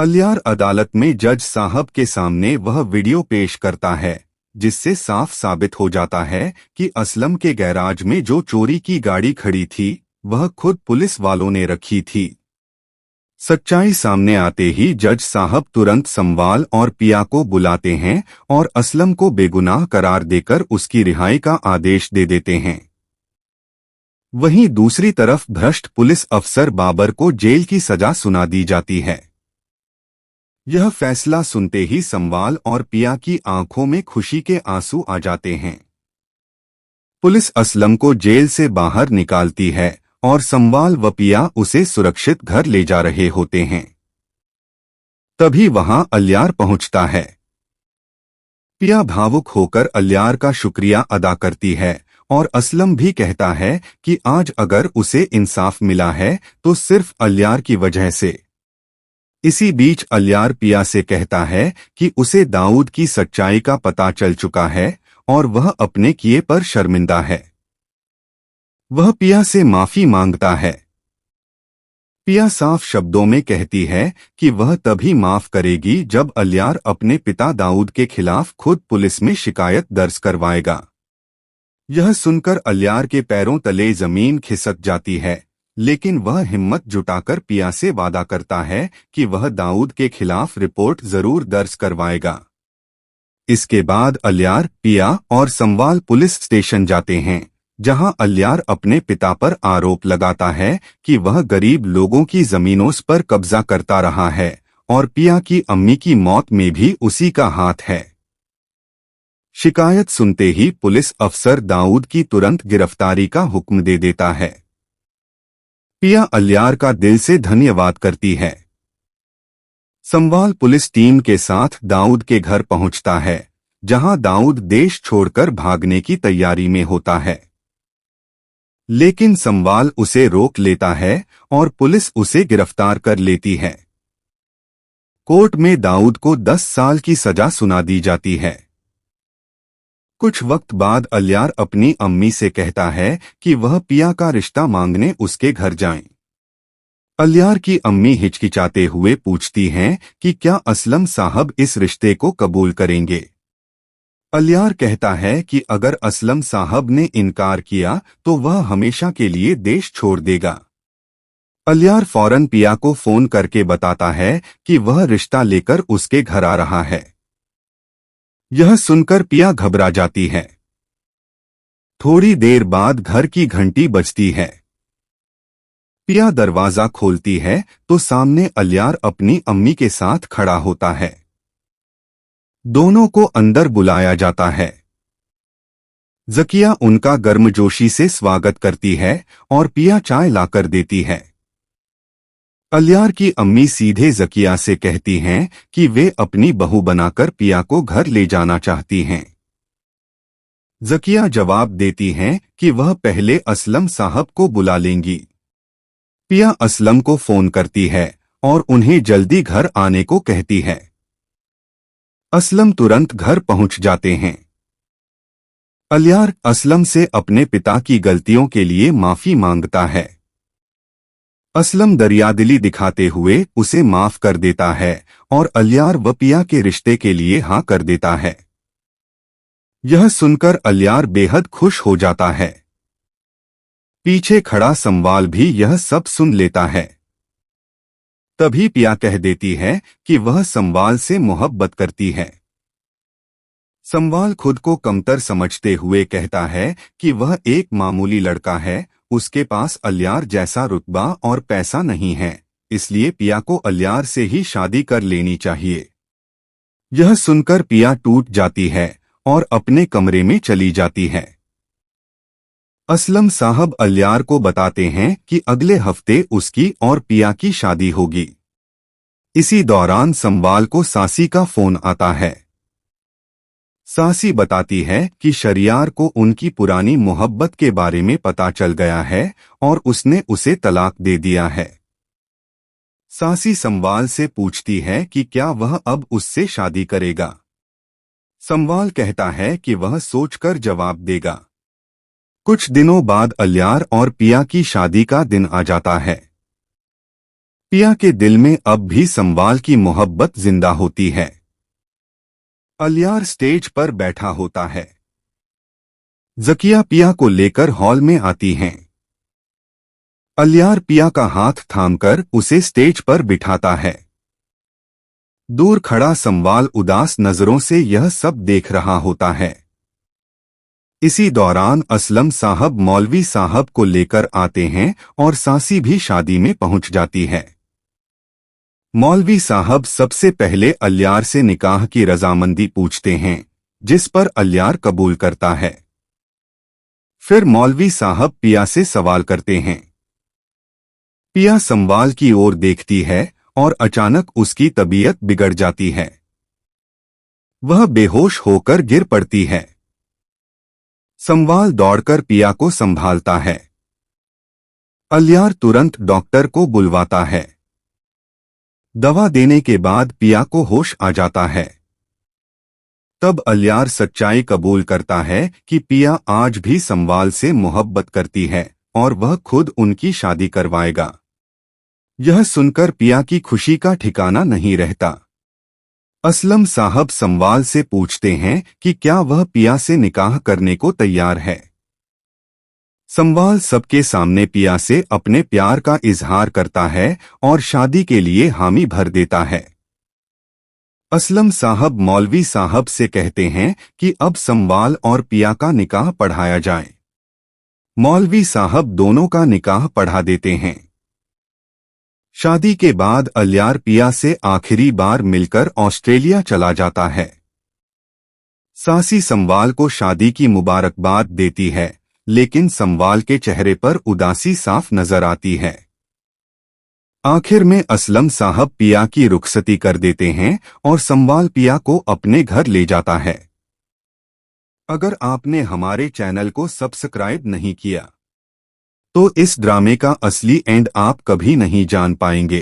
अलियार अदालत में जज साहब के सामने वह वीडियो पेश करता है जिससे साफ साबित हो जाता है कि असलम के गैराज में जो चोरी की गाड़ी खड़ी थी वह खुद पुलिस वालों ने रखी थी। सच्चाई सामने आते ही जज साहब तुरंत संवाल और पिया को बुलाते हैं और असलम को बेगुनाह करार देकर उसकी रिहाई का आदेश दे देते हैं। वहीं दूसरी तरफ भ्रष्ट पुलिस अफसर बाबर को जेल की सजा सुना दी जाती है। यह फैसला सुनते ही संवाल और पिया की आंखों में खुशी के आंसू आ जाते हैं। पुलिस असलम को जेल से बाहर निकालती है और संवाल व पिया उसे सुरक्षित घर ले जा रहे होते हैं। तभी वहां अलियार पहुंचता है। पिया भावुक होकर अलियार का शुक्रिया अदा करती है और असलम भी कहता है कि आज अगर उसे इंसाफ मिला है तो सिर्फ अलियार की वजह से। इसी बीच अलियार पिया से कहता है कि उसे दाऊद की सच्चाई का पता चल चुका है और वह अपने किए पर शर्मिंदा है। वह पिया से माफी मांगता है। पिया साफ शब्दों में कहती है कि वह तभी माफ करेगी जब अलियार अपने पिता दाऊद के खिलाफ खुद पुलिस में शिकायत दर्ज करवाएगा। यह सुनकर अलियार के पैरों तले जमीन खिसक जाती है, लेकिन वह हिम्मत जुटाकर पिया से वादा करता है कि वह दाऊद के खिलाफ रिपोर्ट जरूर दर्ज करवाएगा। इसके बाद अलियार, पिया और संवाल पुलिस स्टेशन जाते हैं, जहां अलियार अपने पिता पर आरोप लगाता है कि वह गरीब लोगों की जमीनों पर कब्जा करता रहा है और पिया की अम्मी की मौत में भी उसी का हाथ है। शिकायत सुनते ही पुलिस अफसर दाऊद की तुरंत गिरफ्तारी का हुक्म दे देता है। पिया अलियार का दिल से धन्यवाद करती है। संवाल पुलिस टीम के साथ दाऊद के घर पहुंचता है, जहां दाऊद देश छोड़कर भागने की तैयारी में होता है। लेकिन संवाल उसे रोक लेता है और पुलिस उसे गिरफ्तार कर लेती है। कोर्ट में दाऊद को 10 साल की सजा सुना दी जाती है। कुछ वक्त बाद अलियार अपनी अम्मी से कहता है कि वह पिया का रिश्ता मांगने उसके घर जाएं। अलियार की अम्मी हिचकिचाते हुए पूछती हैं कि क्या असलम साहब इस रिश्ते को कबूल करेंगे। अलियार कहता है कि अगर असलम साहब ने इनकार किया तो वह हमेशा के लिए देश छोड़ देगा। अलियार फौरन पिया को फोन करके बताता है कि वह रिश्ता लेकर उसके घर आ रहा है। यह सुनकर पिया घबरा जाती है। थोड़ी देर बाद घर की घंटी बजती है। पिया दरवाजा खोलती है तो सामने अलियार अपनी अम्मी के साथ खड़ा होता है। दोनों को अंदर बुलाया जाता है। ज़किया उनका गर्मजोशी से स्वागत करती है और पिया चाय लाकर देती है। अलियार की अम्मी सीधे ज़किया से कहती हैं कि वे अपनी बहू बनाकर पिया को घर ले जाना चाहती हैं। ज़किया जवाब देती हैं कि वह पहले असलम साहब को बुला लेंगी। पिया असलम को फोन करती है और उन्हें जल्दी घर आने को कहती है। असलम तुरंत घर पहुंच जाते हैं। अलियार असलम से अपने पिता की गलतियों के लिए माफी मांगता है। असलम दरियादिली दिखाते हुए उसे माफ कर देता है और अलियार व पिया के रिश्ते के लिए हाँ कर देता है। यह सुनकर अलियार बेहद खुश हो जाता है। पीछे खड़ा संवाल भी यह सब सुन लेता है। तभी पिया कह देती है कि वह संवाल से मोहब्बत करती है। संवाल खुद को कमतर समझते हुए कहता है कि वह एक मामूली लड़का है, उसके पास अलियार जैसा रुतबा और पैसा नहीं है, इसलिए पिया को अलियार से ही शादी कर लेनी चाहिए। यह सुनकर पिया टूट जाती है और अपने कमरे में चली जाती है। असलम साहब अलियार को बताते हैं कि अगले हफ्ते उसकी और पिया की शादी होगी। इसी दौरान संवाल को सासी का फोन आता है। सासी बताती है कि शरियार को उनकी पुरानी मोहब्बत के बारे में पता चल गया है और उसने उसे तलाक दे दिया है। सासी संवाल से पूछती है कि क्या वह अब उससे शादी करेगा। संवाल कहता है कि वह सोचकर जवाब देगा। कुछ दिनों बाद अलियार और पिया की शादी का दिन आ जाता है। पिया के दिल में अब भी संवाल की मोहब्बत जिंदा होती है। अलियार स्टेज पर बैठा होता है। जकिया पिया को लेकर हॉल में आती हैं। अलियार पिया का हाथ थामकर उसे स्टेज पर बिठाता है। दूर खड़ा संवाल उदास नजरों से यह सब देख रहा होता है। इसी दौरान असलम साहब मौलवी साहब को लेकर आते हैं और सासी भी शादी में पहुंच जाती है। मौलवी साहब सबसे पहले अलियार से निकाह की रजामंदी पूछते हैं, जिस पर अलियार कबूल करता है। फिर मौलवी साहब पिया से सवाल करते हैं। पिया संवाल की ओर देखती है और अचानक उसकी तबीयत बिगड़ जाती है। वह बेहोश होकर गिर पड़ती है। संवाल दौड़कर पिया को संभालता है। अलियार तुरंत डॉक्टर को बुलवाता है। दवा देने के बाद पिया को होश आ जाता है। तब अलियार सच्चाई कबूल करता है कि पिया आज भी संवाल से मोहब्बत करती है और वह खुद उनकी शादी करवाएगा। यह सुनकर पिया की खुशी का ठिकाना नहीं रहता। असलम साहब संवाल से पूछते हैं कि क्या वह पिया से निकाह करने को तैयार है। संवाल सबके सामने पिया से अपने प्यार का इजहार करता है और शादी के लिए हामी भर देता है। असलम साहब मौलवी साहब से कहते हैं कि अब संवाल और पिया का निकाह पढ़ाया जाए। मौलवी साहब दोनों का निकाह पढ़ा देते हैं। शादी के बाद अलियार पिया से आखिरी बार मिलकर ऑस्ट्रेलिया चला जाता है। सासी संवाल को शादी की मुबारकबाद देती है, लेकिन संवाल के चेहरे पर उदासी साफ नजर आती है। आखिर में असलम साहब पिया की रुखसती कर देते हैं और संवाल पिया को अपने घर ले जाता है। अगर आपने हमारे चैनल को सब्सक्राइब नहीं किया तो इस ड्रामे का असली एंड आप कभी नहीं जान पाएंगे।